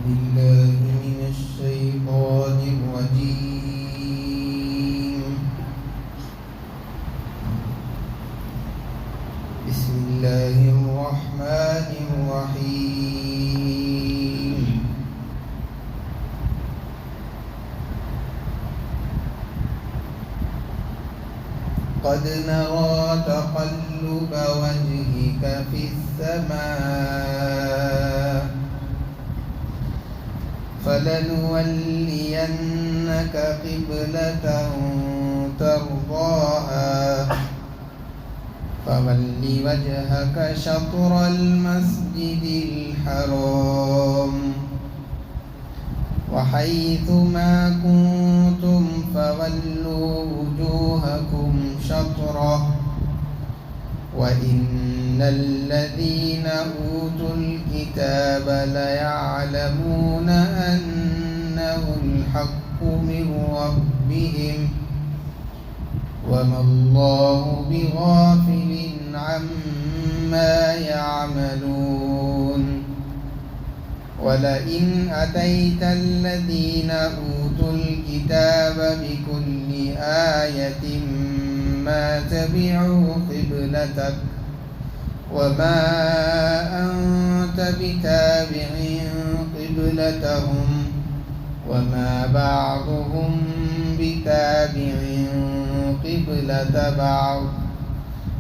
بالله من الشيطان الرجيم. بسم الله الرحمن الرحيم. قد نرى تقلب وجهك في السماء فلنولينك قبلة ترضاها فول وجهك شطر المسجد الحرام وحيث ما كنتم فولوا وجوهكم شطره وإن الذين أوتوا الكتاب ليعلمون أنه الحق من ربهم وما الله بغافل عما يعملون. ولئن أتيت الذين أوتوا الكتاب بكل آية ما تبعوا قبلتك وما أنت بتابع قبلتهم وما بعضهم بتابع قبلة بعض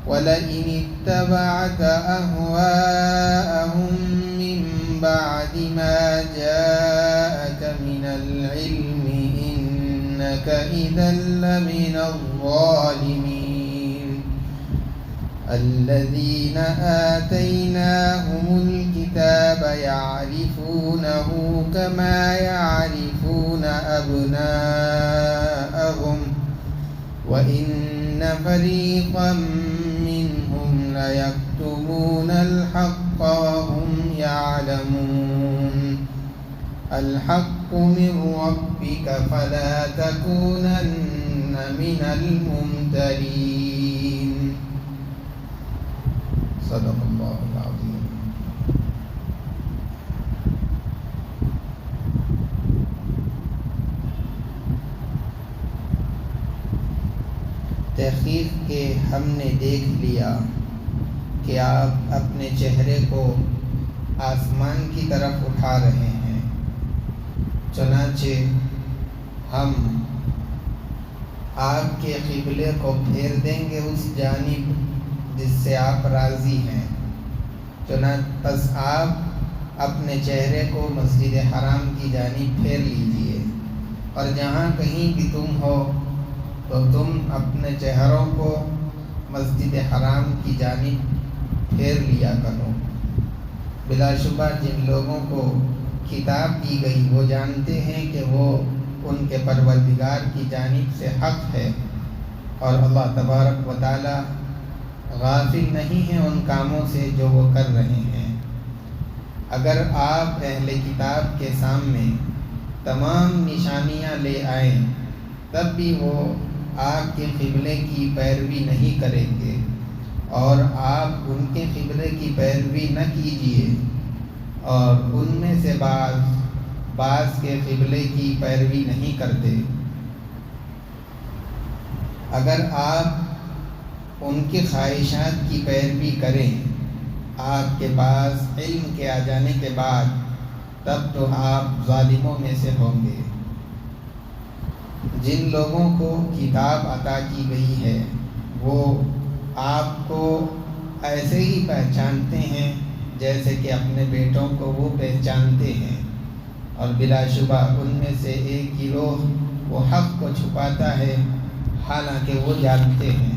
ولئن اتبعت أهواءهم من بعد ما جاءك من العلم إنك إذا لمن الظالمين. الذين آتيناهم الكتاب يعرفونه كما يعرفون أبناءهم وإن فريقا منهم ليكتمون الحق وهم يعلمون. الحق من ربك فلا تكونن من الممترين. صدق اللہ العظیم. تحقیق کہ ہم نے دیکھ لیا کہ آپ اپنے چہرے کو آسمان کی طرف اٹھا رہے ہیں، چنانچہ ہم آپ کے قبلے کو پھیر دیں گے اس جانب جس سے آپ راضی ہیں. پس آپ اپنے چہرے کو مسجد حرام کی جانب پھیر لیجئے اور جہاں کہیں بھی تم ہو تو تم اپنے چہروں کو مسجد حرام کی جانب پھیر لیا کرو. بلا شبہ جن لوگوں کو کتاب دی گئی وہ جانتے ہیں کہ وہ ان کے پروردگار کی جانب سے حق ہے اور اللہ تبارک و تعالی غافل نہیں ہیں ان کاموں سے جو وہ کر رہے ہیں. اگر آپ اہل کتاب کے سامنے تمام نشانیاں لے آئیں تب بھی وہ آپ کے قبلے کی پیروی نہیں کریں گے اور آپ ان کے قبلے کی پیروی نہ کیجیے اور ان میں سے بعض کے قبلے کی پیروی نہیں کرتے. اگر آپ ان کی خواہشات کی پیروی کریں آپ کے پاس علم کے آ جانے کے بعد تب تو آپ ظالموں میں سے ہوں گے. جن لوگوں کو کتاب عطا کی گئی ہے وہ آپ کو ایسے ہی پہچانتے ہیں جیسے کہ اپنے بیٹوں کو وہ پہچانتے ہیں اور بلا شبہ ان میں سے ایک گروہ وہ حق کو چھپاتا ہے حالانکہ وہ جانتے ہیں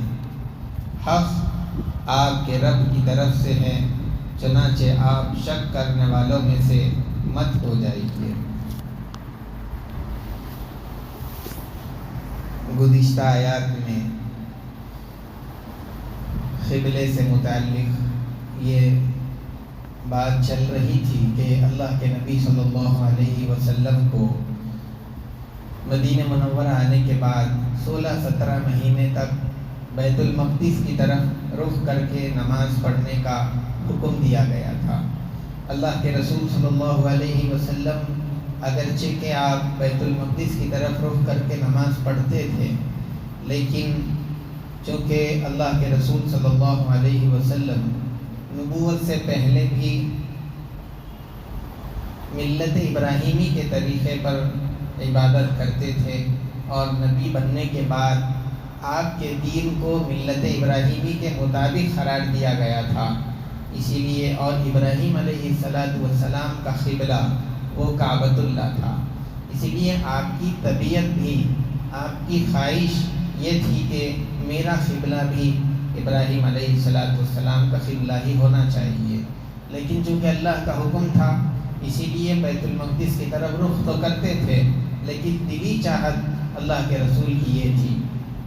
حق آپ کے رب کی طرف سے ہے. چنانچہ آپ شک کرنے والوں میں سے مت ہو جائیے. گزشتہ آیات میں قبلے سے متعلق یہ بات چل رہی تھی کہ اللہ کے نبی صلی اللہ علیہ وسلم کو مدینہ منورہ آنے کے بعد 16-17 مہینے تک بیت المقدس کی طرف رخ کر کے نماز پڑھنے کا حکم دیا گیا تھا. اللہ کے رسول صلی اللہ علیہ وسلم اگرچہ کہ آپ بیت المقدس کی طرف رخ کر کے نماز پڑھتے تھے، لیکن چونکہ اللہ کے رسول صلی اللہ علیہ وسلم نبوت سے پہلے بھی ملت ابراہیمی کے طریقے پر عبادت کرتے تھے، اور نبی بننے کے بعد آپ کے دین کو ملت ابراہیمی کے مطابق قرار دیا گیا تھا، اسی لیے اور ابراہیم علیہ السلام کا قبلہ وہ کعبۃ اللہ تھا، اسی لیے آپ کی طبیعت بھی، آپ کی خواہش یہ تھی کہ میرا قبلہ بھی ابراہیم علیہ السلام کا قبلہ ہی ہونا چاہیے، لیکن چونکہ اللہ کا حکم تھا اسی لیے بیت المقدس کی طرف رخ تو کرتے تھے، لیکن دلی چاہت اللہ کے رسول کی یہ تھی،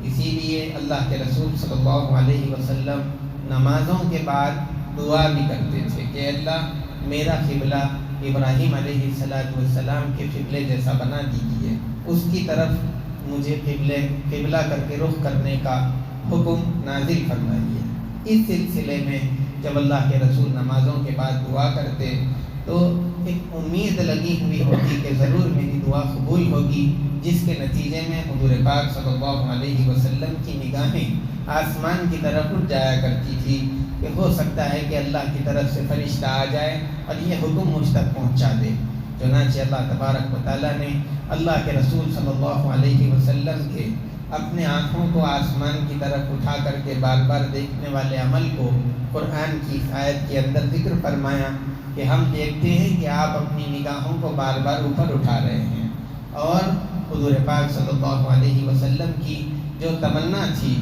اسی لیے اللہ کے رسول صلی اللہ علیہ وسلم نمازوں کے بعد دعا بھی کرتے تھے کہ اللہ میرا قبلہ ابراہیم علیہ السلام کے قبلے جیسا بنا دیجیے، اس کی طرف مجھے قبلہ کر کے رخ کرنے کا حکم نازل فرمائیے۔ اس سلسلے میں جب اللہ کے رسول نمازوں کے بعد دعا کرتے تو ایک امید لگی ہوئی ہوتی کہ ضرور میری دعا قبول ہوگی، جس کے نتیجے میں حضور پاک صلی اللہ علیہ وسلم کی نگاہیں آسمان کی طرف اٹھ جایا کرتی تھی کہ ہو سکتا ہے کہ اللہ کی طرف سے فرشتہ آ جائے اور یہ حکم مجھ تک پہنچا دے۔ چنانچہ اللہ تبارک و تعالیٰ نے اللہ کے رسول صلی اللہ علیہ وسلم کے اپنے آنکھوں کو آسمان کی طرف اٹھا کر کے بار بار دیکھنے والے عمل کو قرآن کی آیت کے اندر ذکر فرمایا کہ ہم دیکھتے ہیں کہ آپ اپنی نگاہوں کو بار بار اوپر اٹھا رہے ہیں، اور حضور پاک صلی اللہ علیہ وسلم کی جو تمنا تھی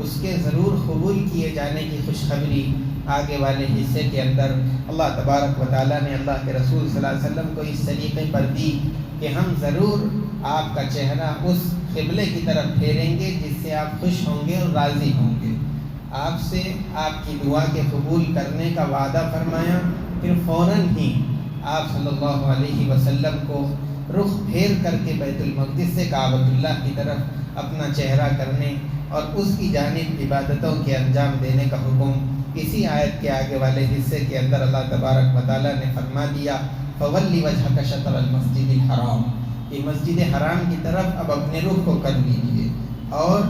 اس کے ضرور قبول کیے جانے کی خوشخبری آگے والے حصے کے اندر اللہ تبارک و تعالیٰ نے اللہ کے رسول صلی اللہ علیہ وسلم کو اس طریقے پر دی کہ ہم ضرور آپ کا چہرہ اس قبلے کی طرف پھیریں گے جس سے آپ خوش ہوں گے اور راضی ہوں گے۔ آپ سے آپ کی دعا کے قبول کرنے کا وعدہ فرمایا، پھر فوراً ہی آپ صلی اللہ علیہ وسلم کو رخ پھیر کر کے بیت المقدس سے کعبۃ اللہ کی طرف اپنا چہرہ کرنے اور اس کی جانب عبادتوں کے انجام دینے کا حکم اسی آیت کے آگے والے حصے کے اندر اللہ تبارک و تعالیٰ نے فرما دیا، فَوَلِّ وَجْهَكَ شَطْرَ الْمَسْجِدِ الْحَرَامِ، کہ مسجد حرام کی طرف اب اپنے رخ کو کر لیجیے، اور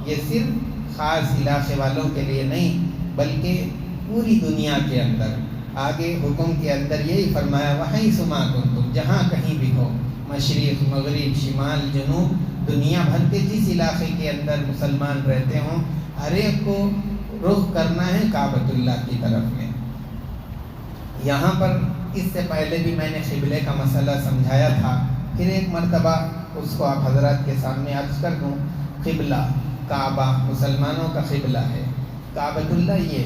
یہ صرف خاص علاقے والوں کے لیے نہیں بلکہ پوری دنیا کے اندر۔ آگے حکم کے اندر یہی فرمایا، وَحَيْثُ مَا كُنتُمْ، جہاں کہیں بھی ہو، مشرق، مغرب، شمال، جنوب، دنیا بھر کے جس علاقے کے اندر مسلمان رہتے ہوں، ہر ایک کو رخ کرنا ہے کعبۃ اللہ کی طرف میں۔ یہاں پر اس سے پہلے بھی میں نے قبلے کا مسئلہ سمجھایا تھا، پھر ایک مرتبہ اس کو آپ حضرات کے سامنے عرض کر دوں۔ قبلہ کعبہ مسلمانوں کا قبلہ ہے، کعبۃ اللہ یہ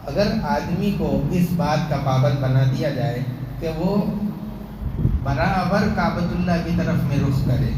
اگر آدمی کو اس بات کا پابند بنا دیا جائے کہ وہ برابر کعبۃ اللہ کی طرف میں رخ کرے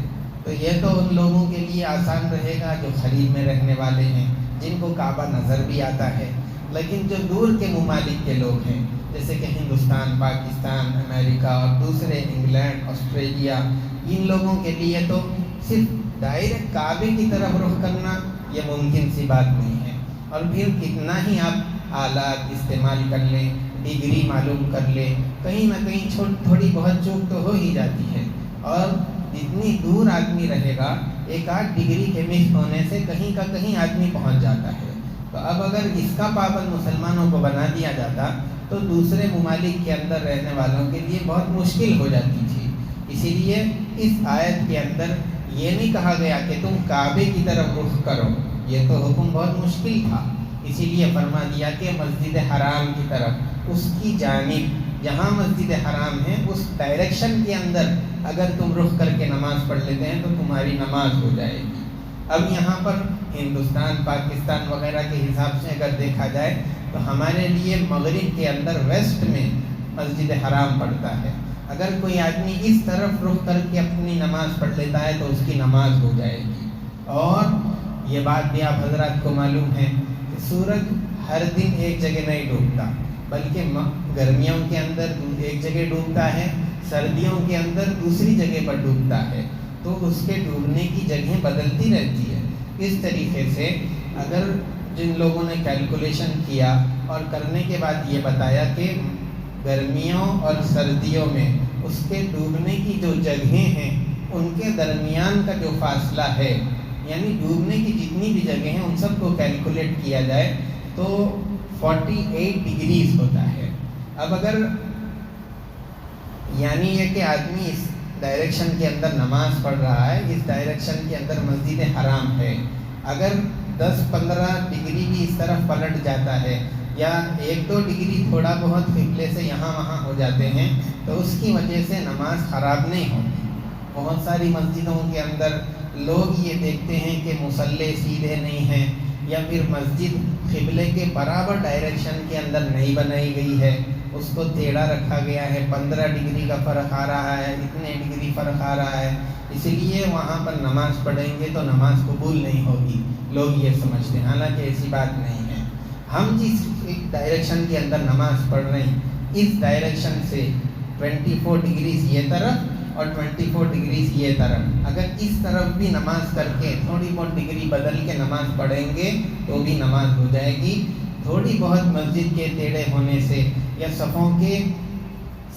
تو یہ تو ان لوگوں کے لیے آسان رہے گا جو خلیج میں رہنے والے ہیں، جن کو کعبہ نظر بھی آتا ہے، لیکن جو دور کے ممالک کے لوگ ہیں جیسے کہ ہندوستان، پاکستان، امریکہ اور دوسرے انگلینڈ، آسٹریلیا، ان لوگوں کے لیے تو صرف ڈائریکٹ کعبے کی طرف رخ کرنا یہ ممکن سی بات نہیں ہے، اور پھر کتنا ہی آپ آلات استعمال کر لیں، ڈگری معلوم کر لیں، کہیں نہ کہیں تھوڑی بہت چوک تو ہو ہی جاتی ہے، اور جتنی دور آدمی رہے گا ایک آدھ ڈگری کے مس ہونے سے کہیں کا کہیں آدمی پہنچ جاتا ہے۔ تو اب اگر اس کا پابند مسلمانوں کو بنا دیا جاتا تو دوسرے ممالک کے اندر رہنے والوں کے لیے بہت مشکل ہو جاتی تھی، اسی لیے اس آیت کے اندر یہ نہیں کہا گیا کہ تم کعبے کی طرف رخ کرو، یہ تو حکم بہت مشکل تھا، اسی لیے فرما دیا کہ مسجد حرام کی طرف، اس کی جانب جہاں مسجد حرام ہے اس ڈائریکشن کے اندر اگر تم رخ کر کے نماز پڑھ لیتے ہیں تو تمہاری نماز ہو جائے گی۔ اب یہاں پر ہندوستان، پاکستان وغیرہ کے حساب سے اگر دیکھا جائے تو ہمارے لیے مغرب کے اندر ویسٹ میں مسجد حرام پڑتا ہے، اگر کوئی آدمی اس طرف رخ کر کے اپنی نماز پڑھ لیتا ہے تو اس کی نماز ہو جائے گی۔ اور یہ بات بھی آپ حضرات کو معلوم ہے کہ سورج ہر دن ایک جگہ نہیں ڈوبتا، بلکہ گرمیوں کے اندر ایک جگہ ڈوبتا ہے، سردیوں کے اندر دوسری جگہ پر ڈوبتا ہے، تو اس کے ڈوبنے کی جگہیں بدلتی رہتی ہے۔ اس طریقے سے اگر جن لوگوں نے کیلکولیشن کیا اور کرنے کے بعد یہ بتایا کہ گرمیوں اور سردیوں میں اس کے ڈوبنے کی جو جگہیں ہیں ان کے درمیان کا جو فاصلہ ہے، یعنی ڈوبنے کی جتنی بھی جگہیں ہیں ان سب کو کیلکولیٹ کیا جائے تو 48 ڈگریز ہوتا ہے۔ اب اگر یعنی یہ کہ آدمی اس ڈائریکشن کے اندر نماز پڑھ رہا ہے، اس ڈائریکشن کے اندر مسجد حرام ہے، اگر 10-15 ڈگری بھی اس طرف پلٹ جاتا ہے یا 1-2 ڈگری تھوڑا بہت قبلے سے یہاں وہاں ہو جاتے ہیں تو اس کی وجہ سے نماز خراب نہیں ہوتی۔ بہت ساری مسجدوں کے اندر لوگ یہ دیکھتے ہیں کہ مصلی سیدھے نہیں ہیں یا پھر مسجد قبلے کے برابر ڈائریکشن کے اندر نہیں بنائی گئی ہے، اس کو ٹیڑھا رکھا گیا ہے، 15 ڈگری کا فرق آ رہا ہے، اتنے ڈگری فرق آ رہا ہے، اس لیے وہاں پر نماز پڑھیں گے تو نماز قبول نہیں ہوگی، لوگ یہ سمجھتے ہیں، حالانکہ ایسی بات نہیں ہے۔ ہم جس ڈائریکشن کے اندر نماز پڑھ رہے ہیں اس ڈائریکشن سے 24 ڈگریز یہ طرف اور 24 ڈگریز یہ طرف، اگر اس طرف بھی نماز کر کے تھوڑی بہت ڈگری بدل کے نماز پڑھیں گے تو بھی نماز ہو جائے گی۔ تھوڑی بہت مسجد کے ٹیڑھے ہونے سے یا صفوں کے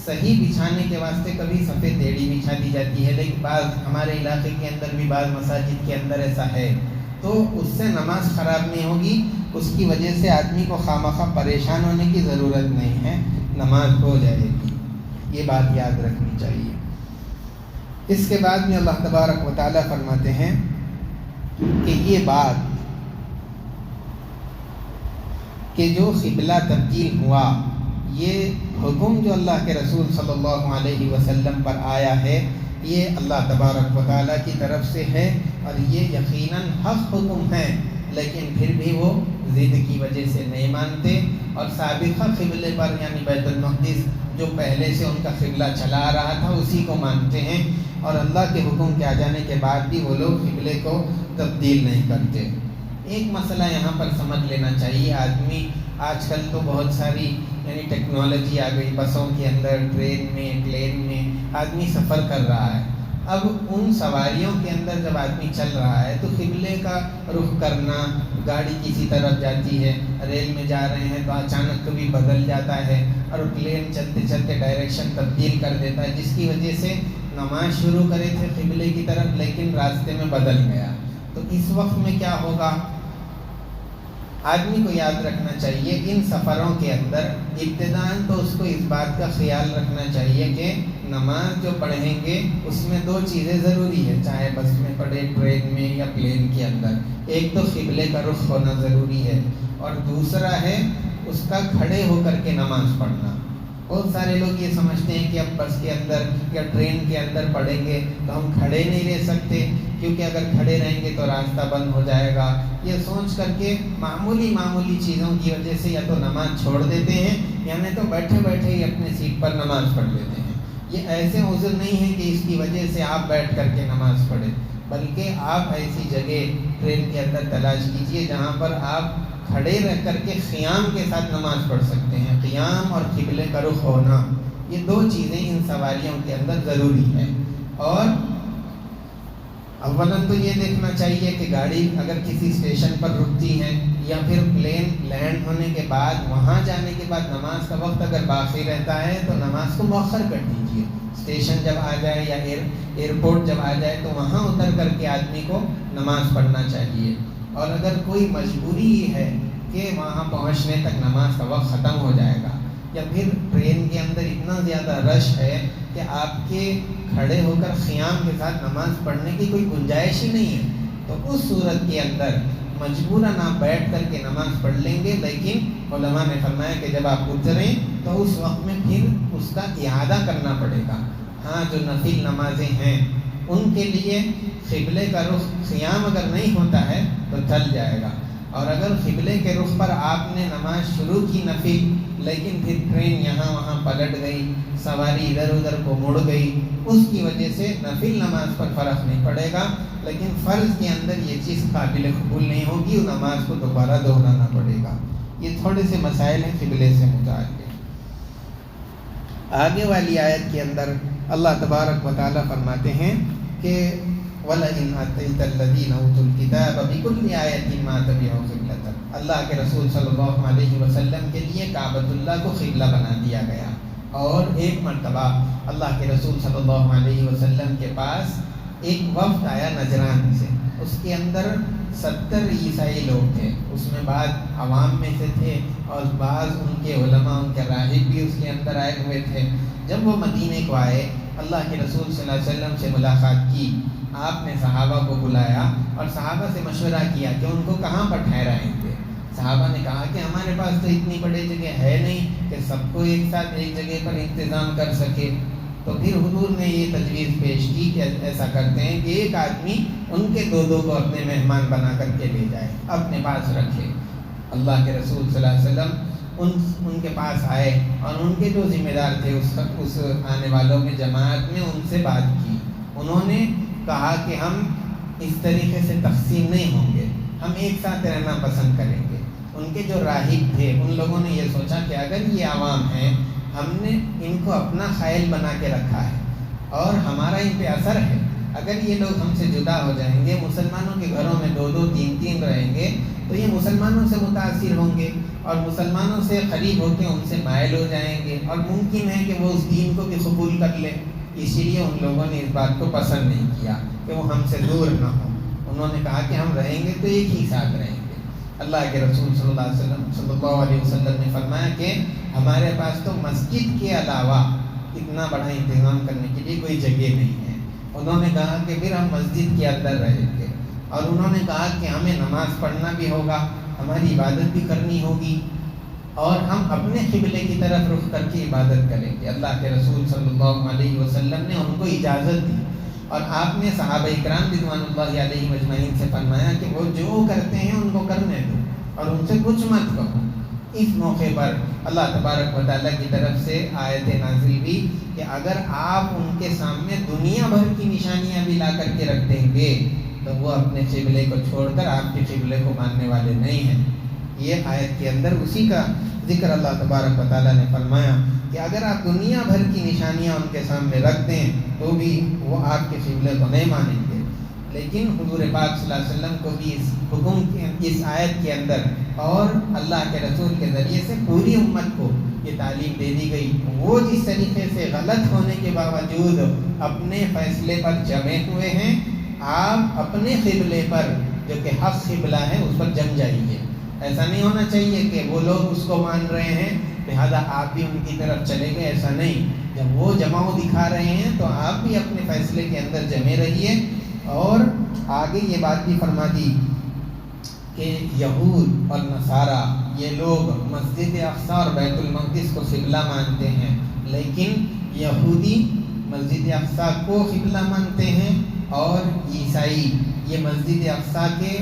صحیح بچھانے کے واسطے کبھی صفیں ٹیڑھی بچھا دی جاتی ہے، لیکن بعض ہمارے علاقے کے اندر بھی بعض مساجد کے اندر ایسا ہے تو اس سے نماز خراب نہیں ہوگی، اس کی وجہ سے آدمی کو خواہ پریشان ہونے کی ضرورت نہیں ہے، نماز ہو جائے گی، یہ بات یاد رکھنی چاہیے۔ اس کے بعد میں اللہ تبارک و تعالیٰ فرماتے ہیں کہ یہ بات کہ جو قبلہ تبدیل ہوا، یہ حکم جو اللہ کے رسول صلی اللہ علیہ وسلم پر آیا ہے یہ اللہ تبارک و تعالیٰ کی طرف سے ہے اور یہ یقیناً حق حکم ہے، لیکن پھر بھی وہ ضد کی وجہ سے نہیں مانتے اور سابقہ قبلے پر یعنی بیت المقدس جو پہلے سے ان کا قبلہ چلا آ رہا تھا اسی کو مانتے ہیں، اور اللہ کے حکم کے آ جانے کے بعد بھی وہ لوگ قبلے کو تبدیل نہیں کرتے۔ ایک مسئلہ یہاں پر سمجھ لینا چاہیے، آدمی آج کل تو بہت ساری یعنی ٹیکنالوجی آ گئی، بسوں کے اندر، ٹرین میں، پلین میں آدمی سفر کر رہا ہے، اب ان سواریوں کے اندر جب آدمی چل رہا ہے تو قبلے کا رخ کرنا، گاڑی کسی طرف جاتی ہے، ریل میں جا رہے ہیں تو اچانک کبھی بدل جاتا ہے اور پلین چلتے چلتے ڈائریکشن تبدیل کر دیتا ہے، جس کی وجہ سے نماز شروع کرے تھے قبلے کی طرف لیکن راستے میں بدل گیا، تو اس وقت میں کیا ہوگا؟ آدمی کو یاد رکھنا چاہیے ان سفروں کے اندر ابتداءً تو اس کو اس بات کا خیال رکھنا چاہیے کہ نماز جو پڑھیں گے اس میں 2 چیزیں ضروری ہے، چاہے بس میں پڑھے، ٹرین میں یا پلین کے اندر، ایک تو قبلے کا رخ ہونا ضروری ہے اور دوسرا ہے اس کا کھڑے ہو کر کے نماز پڑھنا۔ بہت سارے لوگ یہ سمجھتے ہیں کہ اب بس کے اندر یا ٹرین کے اندر پڑھیں گے تو ہم کھڑے نہیں رہ سکتے کیونکہ اگر کھڑے رہیں گے تو راستہ بند ہو جائے گا، یہ سوچ کر کے معمولی چیزوں کی وجہ سے یا تو نماز چھوڑ دیتے ہیں یا نہیں تو بیٹھے بیٹھے ہی اپنے سیٹ پر نماز پڑھ لیتے ہیں۔ یہ ایسے عذر نہیں ہے کہ اس کی وجہ سے آپ بیٹھ کر کے نماز پڑھیں، بلکہ آپ ایسی جگہ ٹرین کے اندر تلاش کیجئے جہاں پر آپ کھڑے رہ کر کے قیام کے ساتھ نماز پڑھ سکتے ہیں۔ قیام اور قبلے کا رخ ہونا، یہ 2 چیزیں ان سواریوں کے اندر ضروری ہیں۔ اور اولاً تو یہ دیکھنا چاہیے کہ گاڑی اگر کسی اسٹیشن پر رکتی ہے یا پھر پلین لینڈ ہونے کے بعد وہاں جانے کے بعد نماز کا وقت اگر باقی رہتا ہے تو نماز کو مؤخر کر دیجیے، اسٹیشن جب آ جائے یا ایئرپورٹ جب آ جائے تو وہاں اتر کر کے آدمی کو نماز پڑھنا چاہیے۔ اور اگر کوئی مجبوری ہے کہ وہاں پہنچنے تک نماز کا وقت ختم ہو جائے گا یا پھر ٹرین کے اندر اتنا زیادہ رش ہے کہ آپ کے کھڑے ہو کر قیام کے ساتھ نماز پڑھنے کی کوئی گنجائش ہی نہیں ہے، تو اس صورت کے اندر مجبوراً آپ بیٹھ کر کے نماز پڑھ لیں گے، لیکن علماء نے فرمایا کہ جب آپ اتریں تو اس وقت میں پھر اس کا اعادہ کرنا پڑے گا۔ ہاں جو نفل نمازیں ہیں ان کے لیے قبلے کا رخ قیام اگر نہیں ہوتا ہے تو چل جائے گا، اور اگر قبلے کے رخ پر آپ نے نماز شروع کی نفل لیکن پھر ٹرین یہاں وہاں پلٹ گئی، سواری ادھر ادھر کو مڑ گئی، اس کی وجہ سے نفل نماز پر فرق نہیں پڑے گا، لیکن فرض کے اندر یہ چیز قابل قبول نہیں ہوگی، وہ نماز کو دوبارہ دہرانا پڑے گا۔ یہ تھوڑے سے مسائل ہیں قبلے سے متعلق۔ آگے والی آیت کے اندر اللہ تبارک و تعالیٰ فرماتے ہیں کہ وَلَئِنْ أَتَيْتَ الَّذِينَ أُوتُوا الْكِتَابَ بِكُلِّ آيَةٍ مَا تَبِعُوا قِبْلَتَكَ، اللہ کے رسول صلی اللہ علیہ وسلم کے لیے کعبۃ اللہ کو قبلہ بنا دیا گیا، اور ایک مرتبہ اللہ کے رسول صلی اللہ علیہ وسلم کے پاس ایک وفد آیا نجران سے، اس کے اندر 70 عیسائی لوگ تھے، اس میں بعض عوام میں سے تھے اور بعض ان کے علماء، ان کے راہب بھی اس کے اندر آئے ہوئے تھے۔ جب وہ مدینے کو آئے، اللہ کے رسول صلی اللہ علیہ وسلم سے ملاقات کی، آپ نے صحابہ کو بلایا اور صحابہ سے مشورہ کیا کہ ان کو کہاں پر ٹھہرائیں گے۔ صحابہ نے کہا کہ ہمارے پاس تو اتنی بڑی جگہ ہے نہیں کہ سب کو ایک ساتھ ایک جگہ پر انتظام کر سکے۔ تو پھر حضور نے یہ تجویز پیش کی کہ ایسا کرتے ہیں کہ ایک آدمی ان کے دو کو اپنے مہمان بنا کر کے لے جائے، اپنے پاس رکھے۔ اللہ کے رسول صلی اللہ علیہ وسلم ان کے پاس آئے اور ان کے جو ذمہ دار تھے اس آنے والوں میں جماعت میں ان سے بات کی۔ انہوں نے کہا کہ ہم اس طریقے سے تقسیم نہیں ہوں گے، ہم ایک ساتھ رہنا پسند کریں گے۔ ان کے جو راہب تھے ان لوگوں نے یہ سوچا کہ اگر یہ عوام ہیں، ہم نے ان کو اپنا خائل بنا کے رکھا ہے اور ہمارا ان پہ اثر ہے، اگر یہ لوگ ہم سے جدا ہو جائیں گے، مسلمانوں کے گھروں میں 2 3 رہیں گے تو یہ مسلمانوں سے متاثر ہوں گے اور مسلمانوں سے قریب ہو کے ان سے مائل ہو جائیں گے اور ممکن ہے کہ وہ اس دین کو بھی قبول کر لیں۔ اسی لیے ان لوگوں نے اس بات کو پسند نہیں کیا کہ وہ ہم سے دور نہ ہوں۔ انہوں نے کہا کہ ہم رہیں گے تو ایک ہی ساتھ رہیں گے۔ اللہ کے رسول صلی اللہ علیہ وسلم نے فرمایا کہ ہمارے پاس تو مسجد کے علاوہ اتنا بڑا انتظام کرنے کے لیے کوئی جگہ نہیں ہے۔ انہوں نے کہا کہ پھر ہم مسجد کے اندر رہیں گے، اور انہوں نے کہا کہ ہمیں نماز پڑھنا بھی ہوگا، ہماری عبادت بھی کرنی ہوگی، اور ہم اپنے قبلے کی طرف رخ کر کے عبادت کریں گے۔ اللہ کے رسول صلی اللہ علیہ وسلم نے ان کو اجازت دی، اور آپ نے صحابہ اکرام رضوان اللہ علیہ مجمعین سے فرمایا کہ وہ جو کرتے ہیں ان کو کرنے دو اور ان سے کچھ مت کہو۔ اس موقع پر اللہ تبارک و تعالیٰ کی طرف سے آیت نازل ہوئی کہ اگر آپ ان کے سامنے دنیا بھر کی نشانیاں بھی لا کر کے رکھ دیں گے تو وہ اپنے قبلے کو چھوڑ کر آپ کے قبلے کو ماننے والے نہیں ہیں۔ یہ آیت کے اندر اسی کا ذکر اللہ تبارک و تعالیٰ نے فرمایا کہ اگر آپ دنیا بھر کی نشانیاں ان کے سامنے رکھ دیں تو بھی وہ آپ کے قبلے کو نہیں مانیں گے۔ لیکن حضور پاک صلی اللہ علیہ وسلم کو بھی اس حکم اس آیت کے اندر اور اللہ کے رسول کے ذریعے سے پوری امت کو یہ تعلیم دے دی گئی۔ وہ جس طریقے سے غلط ہونے کے باوجود اپنے فیصلے پر جمے ہوئے ہیں، آپ اپنے قبلے پر جو کہ حق قبلہ ہے اس پر جم جائیے۔ ایسا نہیں ہونا چاہیے کہ وہ لوگ اس کو مان رہے ہیں لہذا آپ بھی ان کی طرف چلے گئے، ایسا نہیں۔ جب وہ جماؤ دکھا رہے ہیں تو آپ بھی اپنے فیصلے کے اندر جمے رہیے۔ اور آگے یہ بات بھی فرما دی کہ یہود اور نصارہ یہ لوگ مسجد اقصی اور بیت المقدس کو قبلہ مانتے ہیں، لیکن یہودی مسجد اقصی کو قبلہ مانتے ہیں اور عیسائی یہ مسجد اقصی کے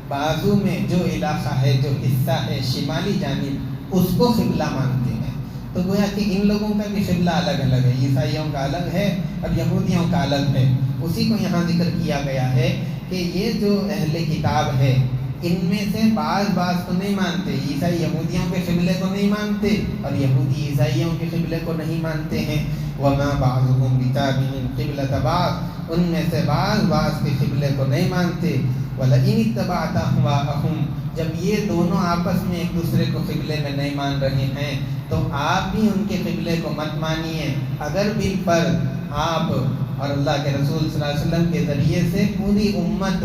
بازو میں جو علاقہ ہے، جو حصہ ہے شمالی جانب، اس کو قبلہ مانتے ہیں۔ تو گویا کہ ان لوگوں کا بھی قبلہ الگ الگ ہے، عیسائیوں کا الگ ہے اور یہودیوں کا الگ ہے۔ اسی کو یہاں ذکر کیا گیا ہے کہ یہ جو اہل کتاب ہے ان میں سے بعض کو نہیں مانتے، عیسائی یہودیوں کے قبلے کو نہیں مانتے اور یہودی عیسائیوں کے قبلے کو نہیں مانتے ہیں۔ وَمَا بَعْضُهُمْ بِتَابِعٍ قِبْلَةَ بَعْضٍ، ان میں سے بعض کے قبلے کو نہیں مانتے۔ وَلَئِنِ اتَّبَعْتَ أَهْوَاءَهُمْ، جب یہ دونوں آپس میں ایک دوسرے کو قبلے میں نہیں مان رہے ہیں تو آپ بھی ان کے قبلے کو مت مانیے۔ اگر بالفرض آپ اور اللہ کے رسول صلی اللہ علیہ وسلم کے ذریعے سے پوری امت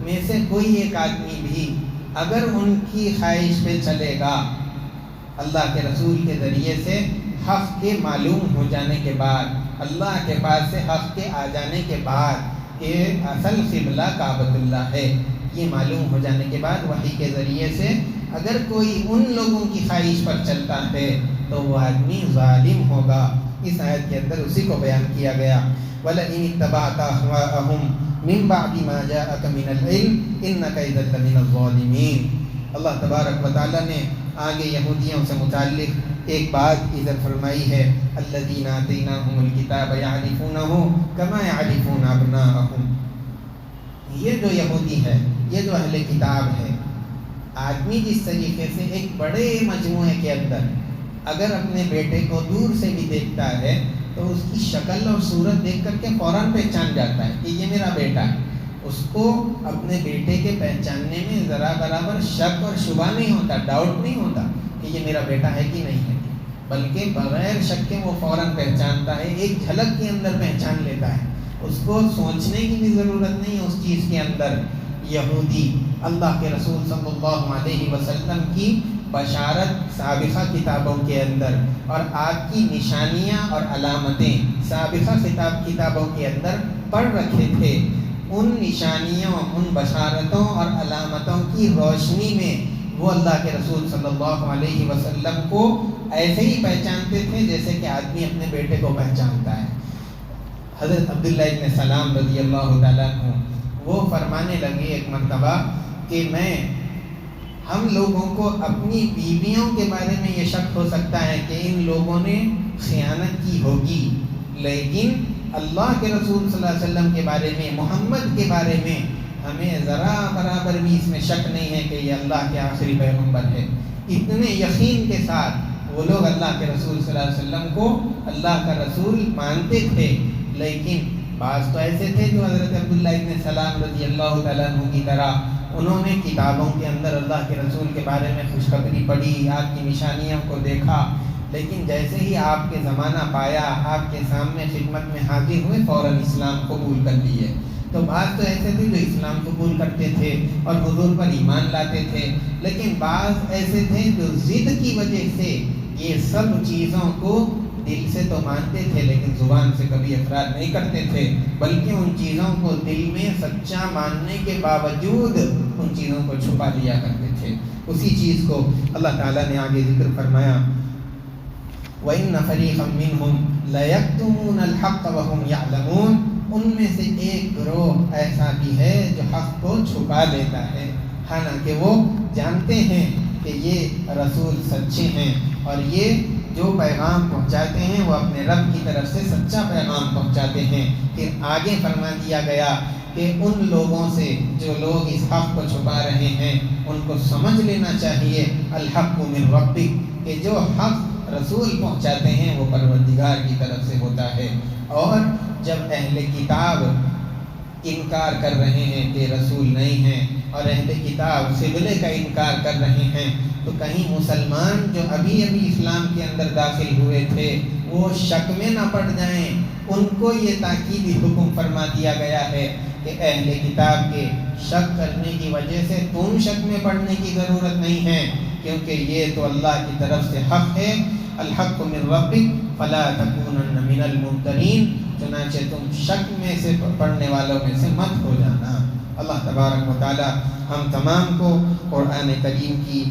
میں سے کوئی ایک آدمی بھی اگر ان کی خواہش پہ چلے گا، اللہ کے رسول کے ذریعے سے حق کے معلوم ہو جانے کے بعد، اللہ کے پاس سے حق کے آ جانے کے بعد کہ اصل قبلہ کعبۃ اللہ ہے، یہ معلوم ہو جانے کے بعد وحی کے ذریعے سے اگر کوئی ان لوگوں کی خواہش پر چلتا ہے تو وہ آدمی ظالم ہوگا۔ اس آیت کے اندر اسی کو بیان کیا گیا۔ وَلَئِنِ اتَّبَعْتَ أَهْوَاءَهُمْ مِنْ بَعْدِ مَا جَاءَكَ مِنَ الْعِلْمِ إِنَّكَ إِذًا لَمِنَ الظَّالِمِينَ۔ اللہ تبارک و تعالیٰ نے آگے یہودیوں سے متعلق ایک بات ادھر فرمائی ہے، الَّذِينَ آتَيْنَاهُمُ الْكِتَابَ يَعْرِفُونَهُ كَمَا يَعْرِفُونَ أَبْنَاءَهُمْ۔ یہ جو یہودی ہے، یہ جو اہل کتاب ہے، آدمی جس طریقے سے ایک بڑے مجموعے کے اندر اگر اپنے بیٹے کو دور سے بھی دیکھتا ہے تو اس کی شکل اور صورت دیکھ کر کے فوراً پہچان جاتا ہے کہ یہ میرا بیٹا ہے، اس کو اپنے بیٹے کے پہچاننے میں ذرا برابر شک اور شبہ نہیں ہوتا، ڈاؤٹ نہیں ہوتا کہ یہ میرا بیٹا ہے کہ نہیں ہے۔ بلکہ بغیر شک کے وہ فوراً پہچانتا ہے، ایک جھلک کے اندر پہچان لیتا ہے، اس کو سوچنے کی بھی ضرورت نہیں ہے اس چیز کے اندر۔ یہودی اللہ کے رسول صلی اللہ علیہ وسلم کی بشارت سابقہ کتابوں کے اندر اور آپ کی نشانیاں اور علامتیں سابقہ کتابوں کے اندر پڑھ رکھے تھے، ان نشانیوں، ان بشارتوں اور علامتوں کی روشنی میں وہ اللہ کے رسول صلی اللہ علیہ وسلم کو ایسے ہی پہچانتے تھے جیسے کہ آدمی اپنے بیٹے کو پہچانتا ہے۔ حضرت عبداللہ ابن سلام رضی اللہ تعالیٰ عنہ وہ فرمانے لگے ایک مرتبہ کہ ہم لوگوں کو اپنی بیویوں کے بارے میں یہ شک ہو سکتا ہے کہ ان لوگوں نے خیانت کی ہوگی، لیکن اللہ کے رسول صلی اللہ علیہ وسلم کے بارے میں، محمد کے بارے میں ہمیں ذرا برابر بھی اس میں شک نہیں ہے کہ یہ اللہ کے آخری پیغمبر ہے۔ اتنے یقین کے ساتھ وہ لوگ اللہ کے رسول صلی اللہ علیہ وسلم کو اللہ کا رسول مانتے تھے، لیکن بعض تو ایسے تھے جو حضرت عبداللہ ابن سلام رضی اللہ تعالیٰ عنہ کی طرح انہوں نے کتابوں کے اندر اللہ کے رسول کے بارے میں خوشخبری پڑھی، آپ کی نشانیوں کو دیکھا، لیکن جیسے ہی آپ کے زمانہ پایا، آپ کے سامنے خدمت میں حاضر ہوئے، فوراً اسلام قبول کر لیے۔ تو بعض تو ایسے تھے جو اسلام قبول کرتے تھے اور حضور پر ایمان لاتے تھے، لیکن بعض ایسے تھے جو ضد کی وجہ سے یہ سب چیزوں کو دل سے تو مانتے تھے لیکن زبان سے کبھی اقرار نہیں کرتے تھے، بلکہ ان چیزوں کو دل میں سچا ماننے کے باوجود ان چیزوں کو چھپا لیا کرتے تھے۔ اسی چیز کو اللہ تعالیٰ نے آگے ذکر فرمایا، وَإِنَّ فَرِيقًا مِّنْهُمْ لَيَكْتُمُونَ الْحَقَّ وَهُمْ يَعْلَمُونَ، ان میں سے ایک گروہ ایسا بھی ہے جو حق کو چھپا لیتا ہے، حالانکہ وہ جانتے ہیں کہ یہ رسول سچے ہیں اور یہ جو پیغام پہنچاتے ہیں وہ اپنے رب کی طرف سے سچا پیغام پہنچاتے ہیں۔ پھر آگے فرما دیا گیا کہ ان لوگوں سے جو لوگ اس حق کو چھپا رہے ہیں ان کو سمجھ لینا چاہیے الحق من ربک، کہ جو حق رسول پہنچاتے ہیں وہ پروردگار کی طرف سے ہوتا ہے۔ اور جب اہل کتاب انکار کر رہے ہیں کہ رسول نہیں ہیں اور اہل کتاب قبلے کا انکار کر رہے ہیں، تو کہیں مسلمان جو ابھی اسلام کے اندر داخل ہوئے تھے وہ شک میں نہ پڑ جائیں۔ ان کو یہ تاکیدی حکم فرما دیا گیا ہے کہ اہل کتاب کے شک کرنے کی وجہ سے تم شک میں پڑنے کی ضرورت نہیں ہے، کیونکہ یہ تو اللہ کی طرف سے حق ہے، الحق من ربک فلا تکونن من الممترین، چنانچہ تم شک میں سے پڑھنے والوں میں سے مت ہو جانا۔ اللہ تبارک و تعالی ہم تمام کو قرآن کریم کی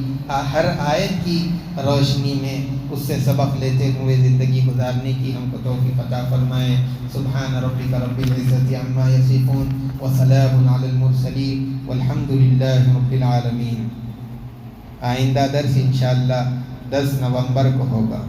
ہر آیت کی روشنی میں اس سے سبق لیتے ہوئے زندگی گزارنے کی ہم کو توفیق عطا فرمائے۔ سبحان ربک رب العزت عما یصفون وسلام علی المرسلین والحمد للہ رب العالمین۔ آئندہ درس انشاءاللہ 10 نومبر کو ہوگا۔